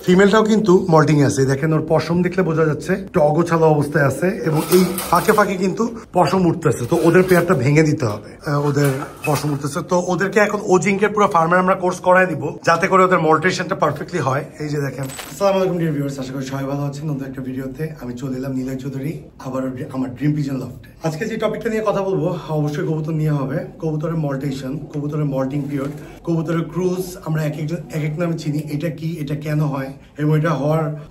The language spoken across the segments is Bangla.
ফিমেলটাও কিন্তু মল্টিং আছে, দেখেন ওর পশম দেখলে বোঝা যাচ্ছে একটু অগোছালো অবস্থায় আছে এবং এই ফাঁকে ফাঁকে কিন্তু পশম উঠতেছে। তো ওদের পেয়ারটা ভেঙে দিতে হবে, ওদের পশম উঠতেছে। তো ওদেরকে এখন ওজিঙ্কের পুরো ফার্মের আমরা কোর্স করাই দিব যাতে করে ওদের মল্টেশনটা পারফেক্টলি হয়। এই যে দেখেন। আসসালামু আলাইকুম ডিয়ার ভিউয়ার্স, আশা করি সবাই ভালো আছেন। নতুন একটা ভিডিওতে আমি চলে এলাম নিলয় চৌধুরী আবার আমার ড্রিম পিজন লফটে। আজকে যে টপিকটা নিয়ে কথা বলবো অবশ্যই কবুতর নিয়ে হবে। কবুতরের মল্টেশন, কবুতরের মল্টিং পিরিয়ড, কবুতরের ক্রুজ। আমরা এক এক নামে চিনি, এটা কি, এটা কেন হয় এবং এটা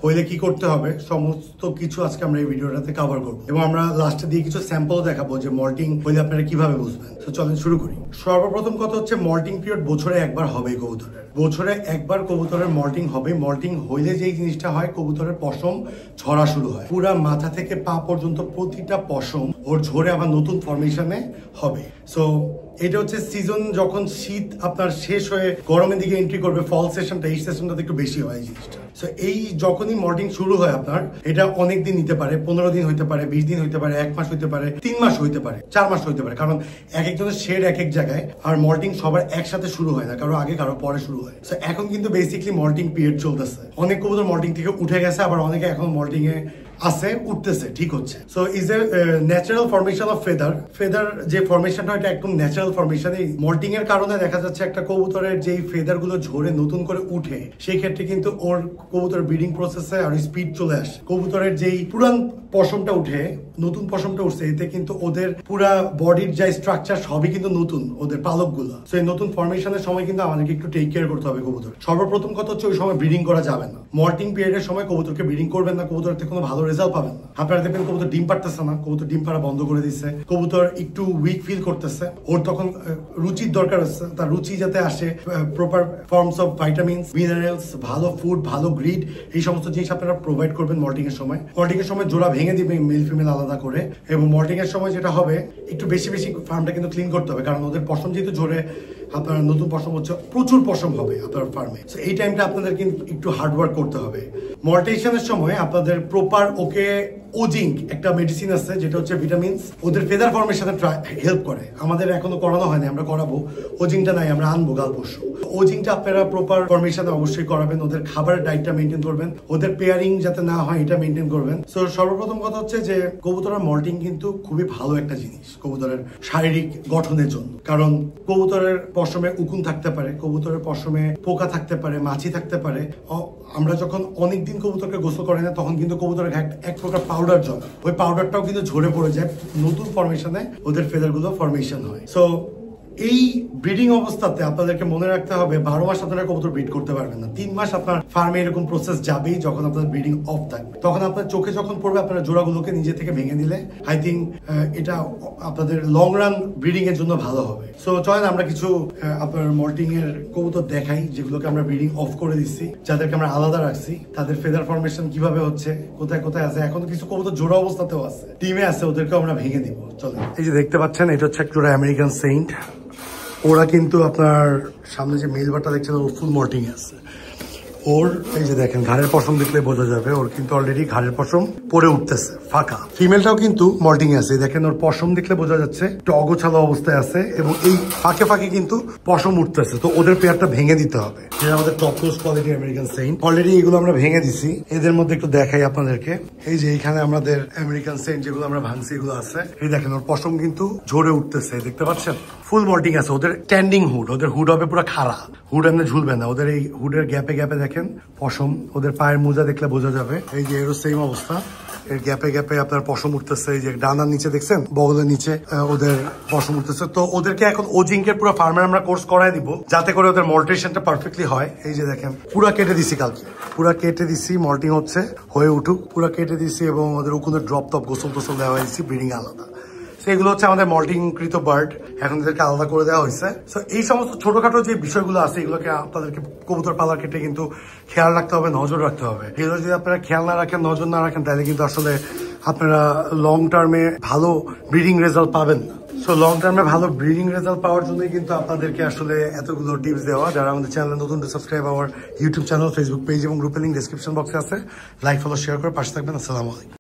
হইলে কি করতে হবে, সমস্ত কিছু আজকে আমরা এই ভিডিওটাতে কভার করবো এবং আমরা লাস্টে দিয়ে কিছু স্যাম্পল দেখাবো যে মল্টিং হইলে আপনারা কিভাবে বুঝবেন। তো চলেন শুরু করি। সর্বপ্রথম কথা হচ্ছে মল্টিং পিরিয়ড বছরে একবার হবে কবুতরের, বছরে একবার কবুতরের মল্টিং হবে। মল্টিং হইলে যেই জিনিসটা হয়, কবুতরের পশম ঝরা শুরু হয়, পুরা মাথা থেকে পা পর্যন্ত প্রতিটা পশম ওর ঝরে আবার নতুন ফরমেশনে হবে। সো এটা হচ্ছে সিজন, যখন শীত আপনার শেষ হয়ে গরমের দিকে এন্ট্রি করবে, ফল সেশনটা, এই সেশনটাতে একটু বেশি হয় জিনিসটা। সো এই যখনই মল্টিং শুরু হয় আপনার, এটা অনেক দিন নিতে পারে, 15 দিন হইতে পারে, 20 দিন হইতে পারে, 1 মাস হইতে পারে, 3 মাস হইতে পারে, 4 মাস হইতে পারে, কারণ এক একজনের শেড এক এক জায়গায়। আর মল্টিং সবার একসাথে শুরু হয় না, কারো আগে কারো পরে শুরু হয়। সো এখন কিন্তু বেসিকলি মল্টিং পিরিয়ড চলতেছে। অনেক কবুতর মল্টিং থেকে উঠে গেছে, আবার অনেকে এখন মল্টিং এ আছে, উঠতেছে, ঠিক হচ্ছে। So is a natural formation of feather. Feather যে ফরমেশনটা, এটা একদম ন্যাচারাল ফরমেশন। এই মল্টিং এর কারণে দেখা যাচ্ছে একটা কবুতরের যেই ফেদার গুলো ঝরে নতুন করে উঠে, সেই ক্ষেত্রে কিন্তু ওর কবুতর ব্রিডিং প্রসেসে আর স্পিড চলে আসে। কবুতরের যেই পুরান পশমটা উঠে নতুন পশমটা উঠছে, এতে কিন্তু ওদের পুরা বডির যে স্ট্রাকচার সবই কিন্তু নতুন, ওদের পালক গুলো। তো এই নতুন ফরমেশনের সময় কিন্তু আমাদেরকে একটু টেক কেয়ার করতে হবে কবুতর। সর্বপ্রথম কথা হচ্ছে ওই সময় ব্রিডিং করা যাবে না। মল্টিং পিরিয়ডের সময় কবুতরকে ব্রিডিং করবেন না, কবুতরতে কোনো ভালো রেজাল্ট পাবেন না। আপনারা দেখবেন কবুতর ডিম পারতেছে না, কবুতর ডিম পাড়া বন্ধ করে দিচ্ছে, কবুতর একটু উইক ফিল করতেছে। ওর তখন রুচির দরকার আছে, তার রুচি যাতে আসে, proper forms of vitamins, minerals, ভালো ফুড, ভালো গ্রিড, এই সমস্ত জিনিস আপনারা প্রোভাইড করবেন মল্টিং এর সময়। মল্টিং এর সময় জোড়া ভেঙে দিবেন মেল ফিমেল আলাদা করে। এবং মল্টিং এর সময় যেটা হবে, একটু বেশি বেশি ফার্মটা কিন্তু ক্লিন করতে হবে, কারণ ওদের পশম যেহেতু ঝরে, আপনার নতুন পশম হচ্ছে, প্রচুর পশম হবে আপনার ফার্মে। এই টাইমটা আপনাদের কিন্তু একটু হার্ডওয়ার্ক করতে হবে। মল্টেশনের সময় আপনাদের প্রপার ওকে ওজিঙ্ক একটা মেডিসিন আছে, যেটা হচ্ছে ভিটামিনস, ওদের ফেদার ফর্মেশনে হেল্প করে। আমাদের এখনো করানো হয়নি, আমরা করাবো। ওজিংটা নাই, আমরা আনবো কাল পরশু। ওজিংটা আপনারা প্রপার ফর্মেশনে অবশ্যই করাবেন। ওদের খাবারের ডায়েটটা মেনটেন করবেন, ওদের পেয়ারিং যাতে না হয় এটা মেনটেন করবেন। সো সর্বপ্রথম কথা হচ্ছে যে কবুতরের মল্টিং কিন্তু খুবই ভালো একটা জিনিস কবুতরের শারীরিক গঠনের জন্য। কারণ কবুতরের পশমে উকুন থাকতে পারে, কবুতরের পশমে পোকা থাকতে পারে, মাছি থাকতে পারে। আমরা যখন অনেকদিন কবুতরকে গোসল করি না, তখন কিন্তু কবুতরের এক প্রকার পাউডার জমে, ওই পাউডারটাও কিন্তু ঝরে পড়ে যায়, নতুন ফরমেশনে ওদের ফেদার গুলো ফরমেশন হয়। সো এই ব্রিডিং অবস্থাতে আপনাদেরকে মনে রাখতে হবে 12 মাস আপনারা কবুতর ব্রিড করতে পারবেন না। 3 মাস আপনার ফার্মে এরকম প্রসেস যাবেই, যখন আপনার ব্রিডিং অফ থাকবে। তখন আপনার চোখে যখন পড়বে, আপনারা জোড়াগুলোকে নিজে থেকে ভেঙে দিলে আই থিঙ্ক এটা আপনাদের লং রান ব্রিডিং এর জন্য ভালো হবে। সো চলেন আমরা কিছু আপনার মল্টিং এর কবুতর দেখাই, যেগুলোকে আমরা ব্রিডিং অফ করে দিচ্ছি, যাদেরকে আমরা আলাদা রাখছি। তাদের ফেদার ফরমেশন কিভাবে হচ্ছে, কোথায় কোথায় আছে। এখন কিছু কবুতর জোড়া অবস্থাতেও আছে, টিমে আছে, ওদেরকেও আমরা ভেঙে দিব। চলেন। এই যে দেখতে পাচ্ছেন, এটা হচ্ছে একটা আমেরিকান সেন্ট। ওরা কিন্তু আপনার সামনে যে মেল বারটা দেখছেন, ওর ফুল মল্টিং আছে। ওর এই যে দেখেন, ঘাড়ের পশম দেখলে বোঝা যাবে, ওর কিন্তু অলরেডি ঘাড়ের পশম পরে উঠতেছে ফাঁকা। ফিমেলটাও কিন্তু মল্টিং আছে, দেখেন ওর পশম দেখলে বোঝা যাচ্ছে একটু অগোছালো অবস্থায় আছে এবং এই ফাঁকে ফাঁকে কিন্তু পশম উঠতেছে। তো ওদের পেয়ারটা ভেঙে দিতে হবে। এটা আমাদের top class quality American scent. Already এগুলো আমরা ভেঙে দিছি। এদের মধ্যে একটু দেখাই আপনাদেরকে। এই যে এইখানে আমাদের আমেরিকান সেন্ট যেগুলো আমরা ভাঙছি, এগুলো আছে। এই দেখেন ওর পশম কিন্তু ঝরে উঠতেছে, দেখতে পাচ্ছেন। ফুল মল্টিং আছে। ওদের স্ট্যান্ডিং হুড, ওদের হুড হবে পুরো খাড়া, হুড এমনি ঝুলবে না। ওদের এই হুডের গ্যাপে গ্যাপে দেখেন পশম। ওদের পায়ের মোজা দেখলে বোঝা যাবে। এই যে এরও সেম অবস্থা, এর গ্যাপে গ্যাপে আপনার পশম উঠতেছে। এই যে ডানার নিচে দেখছেন, বগলের নিচে ওদের পশম উঠতেছে। তো ওদেরকে এখন ওজিঙ্কের পুরো ফার্মের আমরা কোর্স করাই দিব, যাতে করে ওদের মল্টেশনটা পারফেক্টলি হয়। এই যে দেখেন, পুরা কেটে দিছি কালকে, পুরা কেটে দিছি। মল্টিং হচ্ছে, হয়ে উঠুক, পুরা কেটে দিছি এবং ওদের ওখানে ড্রপ টপ গোসল টোসল দেওয়া হয়েছে, ব্রিডিং আলাদা। এগুলো হচ্ছে আমাদের মল্টিংকৃত বার্ড, এখন এদেরকে আলাদা করে দেওয়া হয়েছে। তো এই সমস্ত ছোটখাটো যে বিষয়গুলো আছে, এগুলোকে আপনাদেরকে কবুতর পালার ক্ষেত্রে কিন্তু খেয়াল রাখতে হবে, নজর রাখতে হবে। এগুলো যদি আপনারা খেয়াল না রাখেন, নজর না রাখেন, তাহলে কিন্তু আসলে আপনারা লং টার্মে ভালো ব্রিডিং রেজাল্ট পাবেন না। সো লং টার্মে ভালো ব্রিডিং রেজাল্ট পাওয়ার জন্যই কিন্তু আপনাদেরকে আসলে এতগুলো টিপস দেওয়া। যারা আমাদের চ্যানেলে নতুন, সাবস্ক্রাইব আমার ইউটিউব চ্যানেল, ফেসবুক পেজ এবং গ্রুপের লিঙ্ক ডেসক্রিপশন বক্সে আছে। লাইক, ফলো, শেয়ার করে পাশে থাকবেন। আসসালামু আলাইকুম।